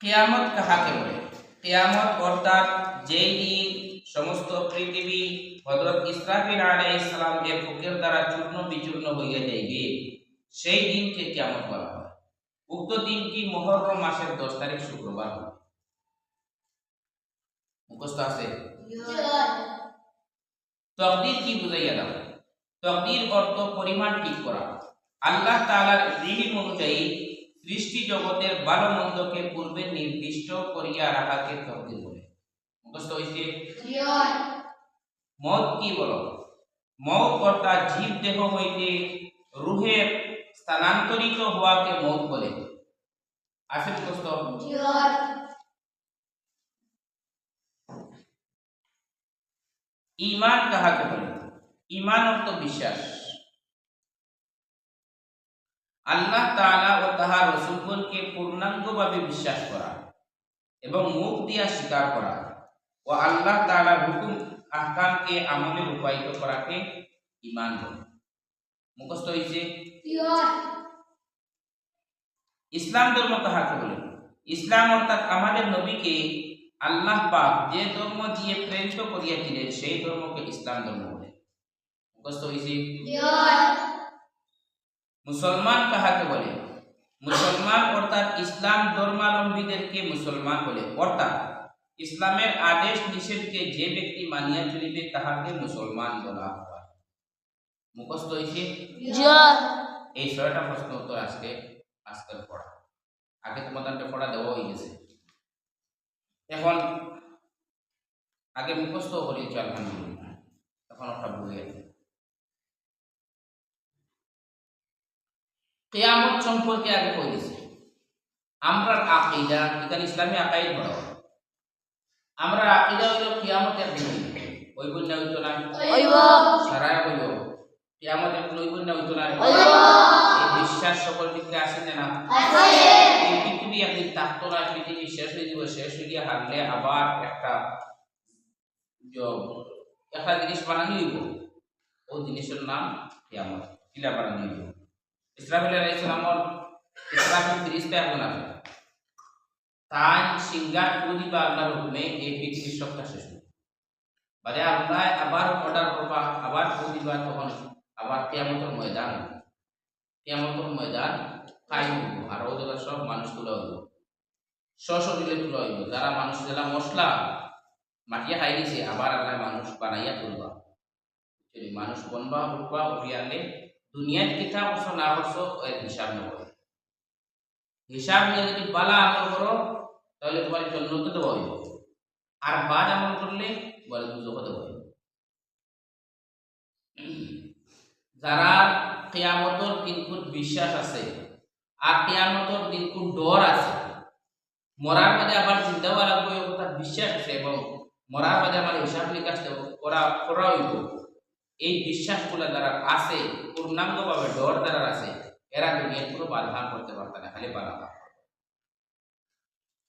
কিয়ামত কাহাকে বলে? কিয়ামত অর্থাৎ যেই দিন সমস্ত পৃথিবী হযরত ইসরাফিল আলাইহিস সালাম এর ফুকের দ্বারা চূর্ণ বিচূর্ণ হইয়া যাইবে, সেই দিনকে কিয়ামত বলা হয়। উক্ত দিনটি মুহররম মাসের 10 তারিখ শুক্রবার হবে। মুখস্থ আছে? তাকদীর কি বুঝাইয়া দাও? তাকদীর অর্থ পরিমাণ ঠিক করা। আল্লাহ তাআলার ইলম অনুযায়ী সৃষ্টি জগতের ভালো মন্দকে পূর্বে নির্দিষ্ট করিয়া রাখাকে তাকদীর বলে। মুখস্থ হইছে? মওত কি বলো? মওত অর্থাৎ জীব দেহ হইতে রূহের স্থানান্তরিত হওয়াকে মওত বলে। আছে মুখস্থ? ঈমান কাহাকে বলে? ঈমান অর্থ বিশ্বাস। আল্লাহ তাআলা ও তাহার রাসূলগণকে পূর্ণাঙ্গভাবে বিশ্বাস করা এবং মুখ দিয়া স্বীকার করা ও আল্লাহ তাআলার হুকুম আহকামকে আমলে রূপায়িত করাকে ঈমান বলে। মুখস্থ হইছে? ইসলাম ধর্ম কাহাকে বলে? ইসলাম অর্থাৎ আমাদের নবীকে আল্লাহ পাক যে ধর্ম দিয়ে প্রেরিত করিয়াছিলেন সেই ধর্মকে ইসলাম ধর্ম বলে। মুখস্থ হইছে? মুসলমান কাহাকে বলে? মুসলমান অর্থাৎ ইসলাম ধর্মাবলম্বীদেরকে মুসলমান বলে। অর্থাৎ ইসলামের আদেশ নিষেধকে যে ব্যক্তি মানিয়া চলিবে তাহাকে মুসলমান বলা হয়। মুখস্থ হইছে? এই 6টা প্রশ্ন উত্তর আজকের পড়া। আগে তোমাদেরকে পড়া দেওয়া হয়ে গেছে। এখন আগে মুখস্থ করিয়েছি আলহামদুলিল্লাহ, এখন ওটা ভুলে গেছে। কিয়ামত সম্পর্কে আগে কই দিছে। আমরা আকীদা, এখানে ইসলামী আকাইদ বড়। আমরা আকীদা হইল কিয়ামত একদিন হইবে। ওই বন্যা হইতো না? হইব। সারায় হইব। কিয়ামত একদিন হইব না হইতো না? হইব। এই বিশ্বাস সকল দিকে আছে না? আছে। এই পৃথিবী একদিন থাকতো না, পৃথিবী শেষ হয়ে যাবে, শেষ হয়ে গিয়ে হারলে আবার একটা জিনিস বানানো হইব। ওই জিনিসের নাম কিয়ামত। কিলা বানানো হইব? ইসরাফিল আলাইহিস সালামর ইসরাফিল ফেরেশতা এখন আছে। তাই সিংহার পরিবার আল্লাহর হুকুমে এই পৃথিবীর সব কাজ শেষ হবে। বারে আল্লাহ আবার অর্ডার করবা, আবার পরিবার, তখন আবার কিয়ামতের ময়দান। কিয়ামতের ময়দান কায়েম হইব। আর ওই জায়গা সব মানুষ তুলা হইব, সশরীরে তুলা হইব। যারা মানুষ যারা মশলা মাটিয়া খাই দিছে, আবার আল্লাহ মানুষ বানাইয়া তুলবা। মানুষ বনবা উঠবা, উঠিয়ালে দুনিয়ার কিতা করছো না করছো এর হিসাব নেব। হিসাব নিয়ে যদি বালা আমল করো তাহলে তোমার জান্নাতে দেওয়া হইব, আর বাদ আমল করলে বলে দুজকে দেওয়া হইব। যারা কিয়ামতের দিনকুট বিশ্বাস আছে আর কিয়ামতের দিনকুট ডর আছে, মরার বাদে আবার চিন্তা করা লাগবে তার বিশ্বাস আছে এবং মরার বাদে আমার হিসাব নিকাশ করা হইব, এই বিশ্বাসগুলো যারা আছে পূর্ণাঙ্গভাবে ডর যারা আছে, এরা দুনিয়ার কোনো বাধা করতে পারবে না, খালি বাধা।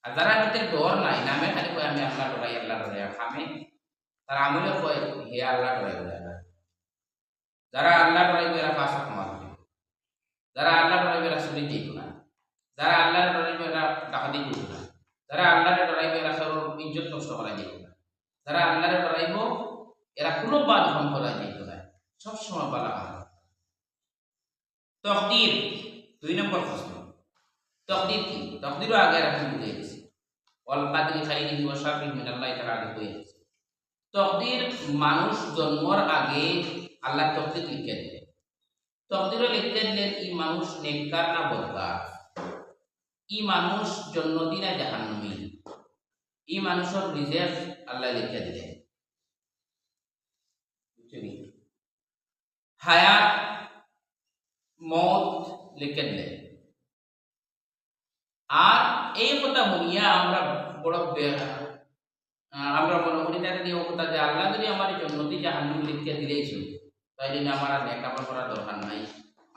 আর যারা ভিতরে ডর নাই, নামে খালি কয় আমি আল্লাহ ডরাই খামে, তারা আমলে কয় হে আল্লাহ ডরাই। যারা আল্লাহ ডরাইবে এরা ফাঁসা মারবে, যারা আল্লাহ ডরাইবে এরা চুরি দিব না, যারা আল্লাহ ডরাইবে এরা ডাকাতি দিব না, যারা আল্লাহ ডরাইবে এরা কারোর ইজ্জত নষ্ট করা দিব না, যারা আল্লাহ ডরাইব এরা কোনো বাদ ভন করা দিব না, সবসময় বলা হয়। তাকদীর 2 নম্বর প্রশ্ন। তাকদীর কি? তাকদীরও আগে রাখি বুঝে গেছি। ওয়াল কাদরি খাইরিহি ওয়া শাররিহি মিনাল্লাহি তাআলা হয়ে গেছে। তাকদীর মানুষ জন্মর আগে আল্লাহ তাকদীর লিখে দিলেন। তাকদীরও লিখে দিলেন এই মানুষ নেককার না বদকার, এই মানুষ জান্নাতি না জাহান্নামী, এই মানুষের রিজেক্ট আল্লাহ লিখে দিলেন। বুঝছেন? হায়াত মত লিখে দিলেন। আর এই কথা বলিয়া আমরা বড় আমরা মনে করি না যে ও কথা যে আল্লাহ যদি আমার জান্নাতি জাহান্নাম লিখে দিলেইছে তাইলে না আমার নেক আমল করার দরকার নাই,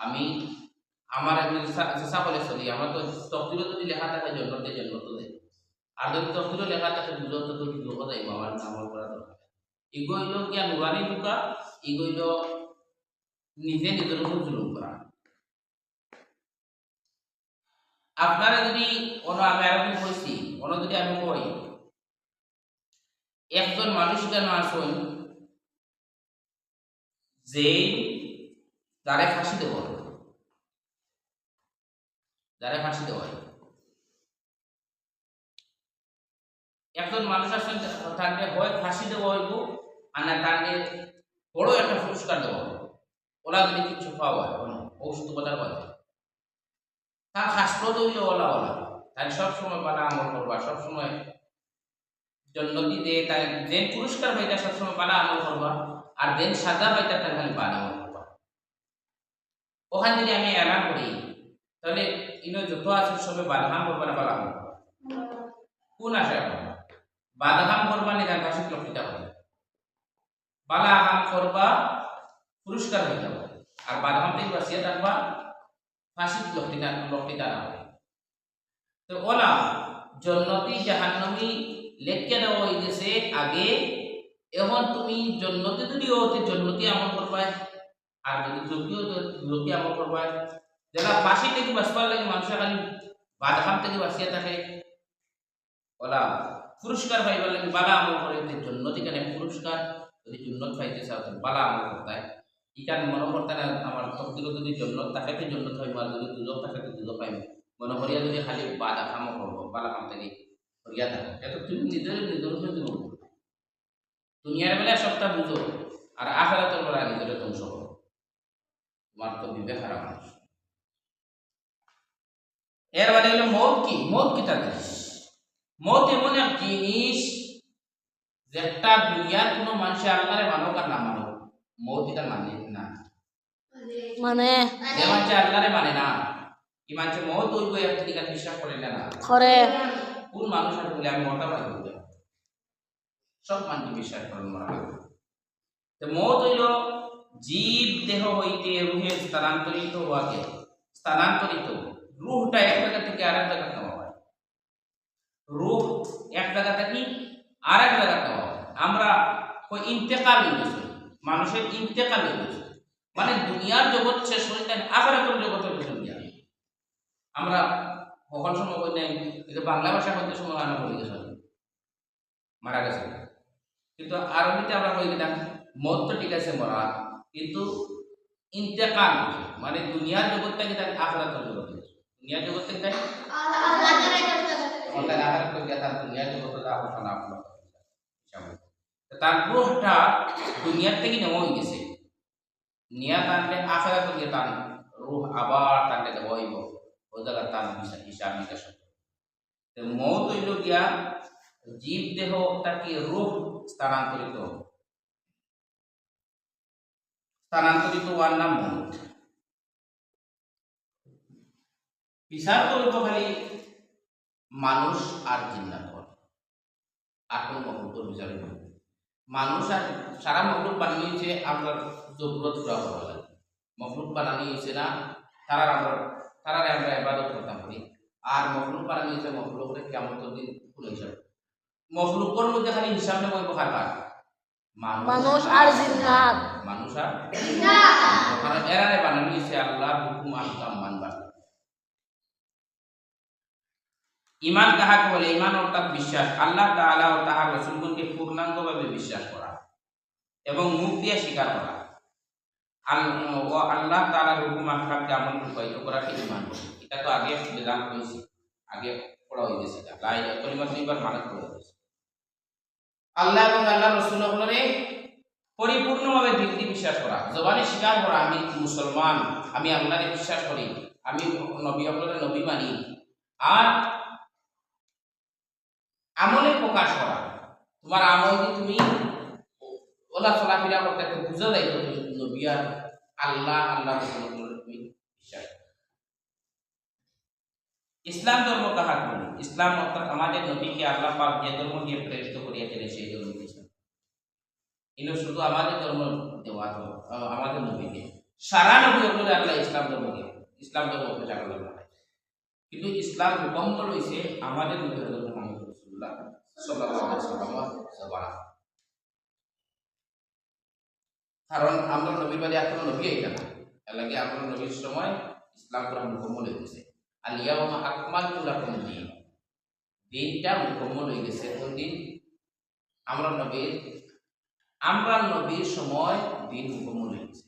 আমি আমার চেষ্টা করে চলি। আমার তো তাকদীরে যদি লেখা থাকে জান্নাতে জান্নাত দেয়, আর যদি তাকদীরে লেখা থাকে বুঝত তো দুঃখ যাইব, আমার আমল করার দরকার। ইগো হইল গিয়া নুরানি ঢুকা, ইগো হইল নিজে নিজের উপর জুলুম করা। আপনারা যদি আমি আরো বলছি অন্য যদি আমি কই একজন মানুষ কেন আসুন যে যারে ফাঁসি দেব, যারে ফাঁসি দেওয়া হয়, একজন মানুষ আসেন তাকে হয় ফাঁসি দেওয়া হইব আর না তাকে বড় একটা পুরস্কার দেওয়া হবে। ওরা যদি কিছু পাওয়া হয় কোনো ঔষধ উপাদান পাওয়া যায়, তার শাস্ত্র তৈরি ওলা ওলা তাই সবসময় বালা আমল করবা, সবসময় জন্নতি দে তাই যে পুরস্কার পাইতা সবসময় বালা আমল করবা, আর যে সাজা পাইতা তার খালি বালা আমল করবা। ওখানে যদি আমি এলান করি তাহলে ইনো যত আছে সবে বাদাহাম করবা না বালা আমল করবা, কোন আশা করবা? বাদাহাম করবা না তার ভাষিক লক্ষিতা হবে, বালা আহাম করবা পুরস্কার হয়ে যাবে, আর বাদাহাম থেকে বাঁচিয়ে থাকবা ফাঁসির লক্ষিতা না হবে। তো ওলা জন্নতি জাহান্নামী লেখকে দেওয়া হয়ে গেছে আগে। এখন তুমি জন্নতি যদি হতে জন্নতি আমল করবাই, আর যদি যোগ্য আমল করবাই, যারা ফাঁসি থেকে বাঁচবার লাগে মানুষের খালি বাদাহাম থেকে বাঁচিয়ে থাকে, ওলা পুরস্কার পাইবার লাগে বালা আমল করে জন্নতি কেন পুরস্কার। যদি জন্নত পাইতে চাও তো বালা আমল করতে হয়, ইকান মনে করতে না আমার তকদির যদি জন্নত তাকে তো জন্নত হইব, আর যদি দুজক থাকে তো দুজক পাইব। মনে করিয়া যদি খালি বাদা কামও করবো বালা কাম থেকে করিয়া থাকো, এত তুমি নিজের দিব দুনিয়ার বেলা সবটা বুঝো, আর আখেরাতের বেলা নিজের ধ্বংস করো। তোমার তো বিবেক হারা মানুষ। এর বাদে হলো মৌত কি? মৌত কি তার জিনিস? মৌত এমন এক জিনিস যেটা দুনিয়ার কোনো মানুষে আল্লাহরে মানক আর না মানক, মৌত এটা মানে না, মানে যে মানুষে আল্লাহরে মানে না, কি মানুষে মৌত হইব একটা দিকে বিশ্বাস করে না করে। কোন মানুষ আছে বলে আমি মরতে পারি? সব মানুষ বিশ্বাস করেন মরা। তো মৌত হইল জীব দেহ হইতে রুহের স্থানান্তরিত হওয়াকে, স্থানান্তরিত রুহটা এক জায়গা থেকে আরেক জায়গা নেওয়া হয়, রুহ এক জায়গা থেকে আরেক জায়গা নেওয়া হয়। আমরা ইন্তেকাল হয়ে গেছে, মানুষের ইন্তেকাল হয়ে গেছে, মানে দুনিয়ার জগৎ শেষ হয়ে যায়, আখিরাতের জগতের ভিতর দিয়া আমরা কখন সময় কই নাই, কিন্তু বাংলা ভাষা বলতে সময় আমরা বলে গেছে মারা গেছে, কিন্তু আরবিতে আমরা কই গেলাম মত তো ঠিক আছে মরা, কিন্তু ইন্তেকাল মানে দুনিয়ার জগৎ থেকে তার আখিরাতের জগৎ, দুনিয়ার জগৎ থেকে তাই আমাদের আখিরাত থেকে তার দুনিয়ার জগৎ তা আলোচনা আপনারা তার রূহটা দুনিয়ার থেকে নেওয়া হয়ে গেছে, নিয়া তানলে আখিরাত থেকে তার রূহ আবার তানলে দেওয়া হইব, ওই জায়গা তার হিসাব নিকাশ। মৌত হইল গিয়া জীব দেহ তাকে রূহ স্থানান্তরিত হওয়ার নাম মৌত। বিচার করব খালি মানুষ আর জিন্নাত, আর কোন মখলুকের বিচার করব? মানুষ আর সারা মখলুক বানিয়েছে আমরা জরুরত পুরা করা লাগে, মখলুক বানানি হয়েছে না তারারে আমরা ইবাদত করতাম করি, আর মখলুক বানানি হয়েছে মখলুকের কিয়ামতের দিন কোন হিসাব। মখলুকের মধ্যে খালি হিসাব নেব কার? মানুষ আর জিন্নাত, মানুষ আর জিন্নাত, এরারে বানানি হয়েছে আল্লাহ হুকুম আহকাম মানবার। ইমান কাহাকে বলে? ইমান অর্থাৎ বিশ্বাস, আল্লাহ তাআলা ও তাহার রাসূলগণকে পূর্ণাঙ্গভাবে বিশ্বাস করা এবং মুখ দিয়ে স্বীকার করা, ও আল্লাহ তাআলার হুকুম আহকামকে আমল রূপায়িত করাকে ইমান বলে। এটা তো আগে বেদান হয়েছে, আগে পড়া হয়ে গেছে, লাই কলিমা দুইবার মানে পড়া হয়েছে। আল্লাহ এবং আল্লাহর রাসূলগণকে পরিপূর্ণভাবে দিল দিয়ে বিশ্বাস করা, জবানে স্বীকার করা আমি মুসলমান, আমি আল্লাহকে বিশ্বাস করি, আমি নবী আপনাদের নবী মানি, আর আমলে প্রকাশ করা। তোমার আমল দিয়ে তুমি ওলা চলাফেরা করতে বুঝা যায় তো নবী আর আল্লাহ তুমি বিশ্বাস। ইসলাম ধর্ম কাহাকে বলে? ইসলাম অর্থাৎ আমাদের নবীকে আল্লাহ পাক যে ধর্ম দিয়ে প্রেরিত করিয়াছিলেন সেই ধর্ম ইসলাম। এগুলো শুধু আমাদের ধর্ম দেওয়া, আমাদের নবীকে সারা নবী হল আল্লাহ ইসলাম ধর্মকে, ইসলাম ধর্ম প্রচার করলেন, কিন্তু ইসলাম রূপান্ত রয়েছে আমাদের নবী হযরত মুহাম্মদ রাসূলুল্লাহ সাল্লাল্লাহু আলাইহি ওয়াসাল্লাম। কারণ আমরা নবীর বাদে এখনো নবী আইতা না, এর লাগে আমরা নবীর সময় ইসলাম পুরা মুকম্মল হয়ে গেছে। আল ইয়াউমা আকমালতু লাকুম দীন, দিনটা মুকম্মল হয়ে গেছে। কোন দিন? আমরা নবীর সময় দিন মুকম্মল হয়ে গেছে।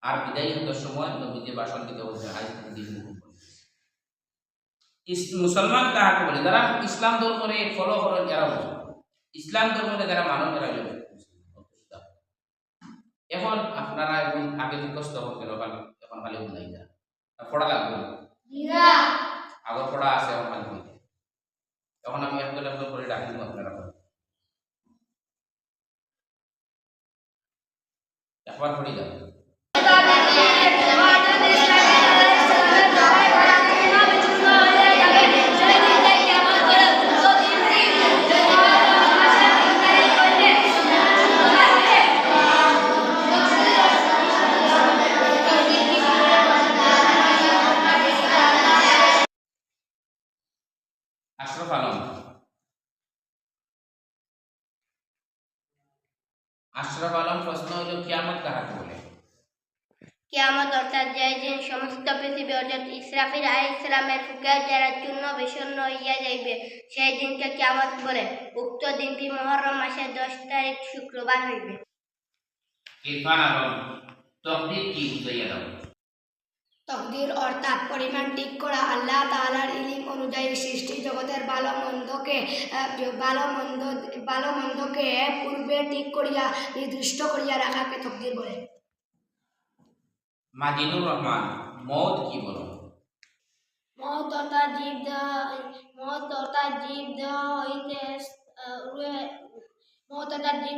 আর বিদায় হওয়ার সময় নবী যে ভাষণ দিতে বলছে আজ দিন মুকম্মল। মুসলমান কাকে বলে? যারা ইসলাম ধর্মে ফলো করেন, যারা ইসলাম ধর্মে যারা মানব, যারা এখন আপনারা এখন আগে মুখস্থ করতে এখন খালি নাই না পড়া লাগবে আগর পড়া আছে এখন খালি হইতে। এখন আমি একদম একদম করে ডাকি আপনারা একবার পড়ে যাবেন। আশরাফ আলম প্রশ্ন হইল কিয়ামত কাহাকে বলে? কিয়ামত অর্থাৎ যে দিন সমস্ত পৃথিবী অর্থাৎ ইসরাফিল আলাইহিস সালামের ফুঁকা যারা চূর্ণ বিচূর্ণ হইয়া যাইবে সেই দিনকে কিয়ামত বলে। উক্ত দিনটি মুহররম মাসের 10 তারিখ শুক্রবার হইবে। ইরফান আলম তাকদীর কি বুঝাইয়া দাও? তকদির অর্থাৎ পরিমাণ ঠিক করা, আল্লাহ তাআলার ইলম অনুযায়ী সৃষ্টি জগতের ভালো মন্দকে পূর্বে ঠিক করিয়া নির্দিষ্ট করিয়া রাখাকে তকদির বলে। মাজিনুর রহমান মওত কি বলো? মওত অর্থাৎ জীব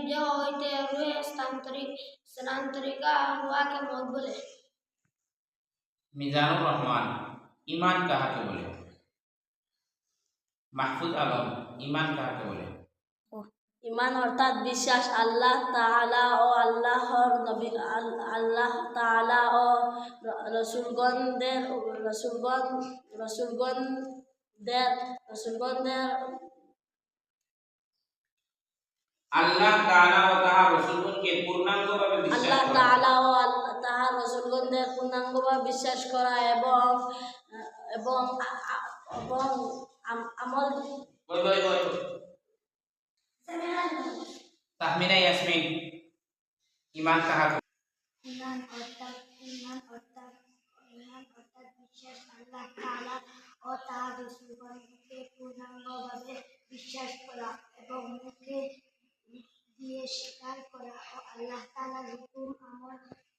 দেহ হইতে রূহে স্থানান্তরিকা হওয়াকে মওত বলে। মিজানুর রহমান ঈমান কাহাকে বলে? মাহফুজ আলম ঈমান কাহাকে বলে? ঈমান অর্থাৎ বিশ্বাস আল্লাহ তাআলা ও আল্লাহর নবী আল্লাহ তাআলা ও রাসূলগণদের আল্লাহ তাআলা ও তাহার রাসূলগণকে পূর্ণাঙ্গভাবে বিশ্বাস আল্লাহ করা। তাআলা ও তাহার রাসূলগণদের পূর্ণাঙ্গভাবে বিশ্বাস করা এবং আমল তাহমিনা ইয়াসমিন ঈমান কাহাকে? ঈমান অর্থাৎ বিশ্বাস আল্লাহ তাআলা ও তার রাসূলগণকে পূর্ণাঙ্গভাবে বিশ্বাস করা এবং মুখে দিয়ে স্বীকার করা ও আল্লাহ তাআলার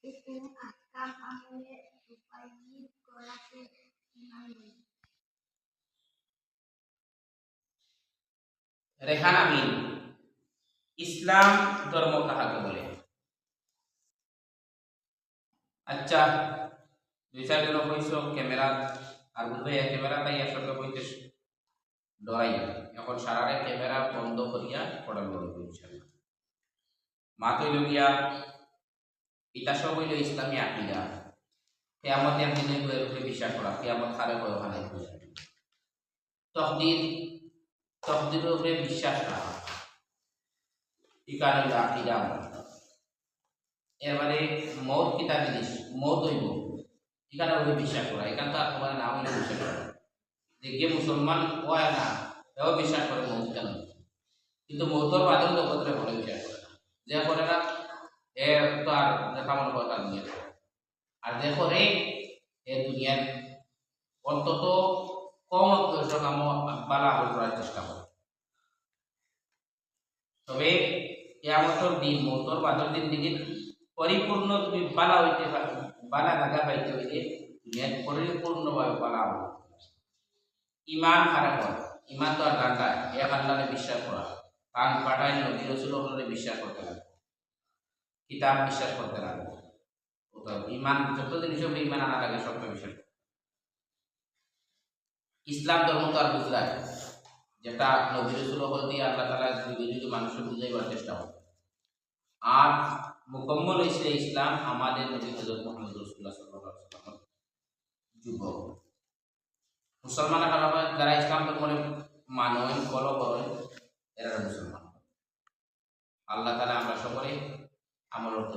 হুকুম আহকাম আমলে রূপায়িত করাকে ঈমান বলে। রেহান আমিন ইসলাম ধর্ম কাহাকে বলে? আচ্ছা দুই চার জন কইছো ক্যামেরা আর বুঝাইয়া ক্যামেরা তাই আসলে কইতে ডরাই এখন সারারে ক্যামেরা বন্ধ করিয়া পড়াল বলবো ইনশাআল্লাহ। মা তৈল গিয়া ইতা সব হইল ইসলামী আকিদা। কিয়ামতে একদিন এর উপরে বিশ্বাস করা, কিয়ামত খারে কয় ওখানে তকদিরের উপরে বিশ্বাস রাখা, ইকান হইল আকিদা। এরবারে মৌত কিতা জিনিস, মৌত হইব এখানে ওই বিশ্বাস করা। এখান তো আর তোমার নাম হইলে বিশ্বাস করা যে কে মুসলমান হয় না এও বিশ্বাস করে মৌত কেন, কিন্তু মৌতর বাদেও জগতের বলে বিশ্বাস করে না। যে করে না এ তো আর দেখা মনে করে তার দুনিয়া, আর যে করে এ দুনিয়ার অন্তত কম কাম বালা আমল করার চেষ্টা করে। তবে কিয়ামতের দিন মৌতর বাদর দিন দিকে পরিপূর্ণ তুমি বালা হইতে বালা জায়গা পাইতে হইলে দুনিয়ার পরিপূর্ণভাবে বালা আমল। ঈমান খারাপ হয়, ঈমান তো আর ডান্ডা এক আল্লাহরে বিশ্বাস করা, কান পাঠায় নবী রাসূলুল্লাহরে বিশ্বাস করতে লাগে, কিতাব বিশ্বাস করতে লাগে। ঈমান যত জিনিস হবে ঈমান আনা লাগে সব বিশ্বাস। ইসলাম ধর্ম তো আর বুঝলাই যেটা নবী রাসূলুল্লাহ দিয়ে আল্লাহ তাআলা যুগে মানুষকে বুঝাইবার চেষ্টা করে। আর মুকম্মল হয়েছে ইসলাম আমাদের নবী হযরত মুহাম্মদ রাসূলুল্লাহ সাল্লাল্লাহু আলাইহি ওয়াসাল্লাম যুগ। মুসলমান যারা ইসলাম ধর্মে মানেন ফলো করেন এরা মুসলমান। আল্লাহ তাআলা আমরা সকলে আমল করতে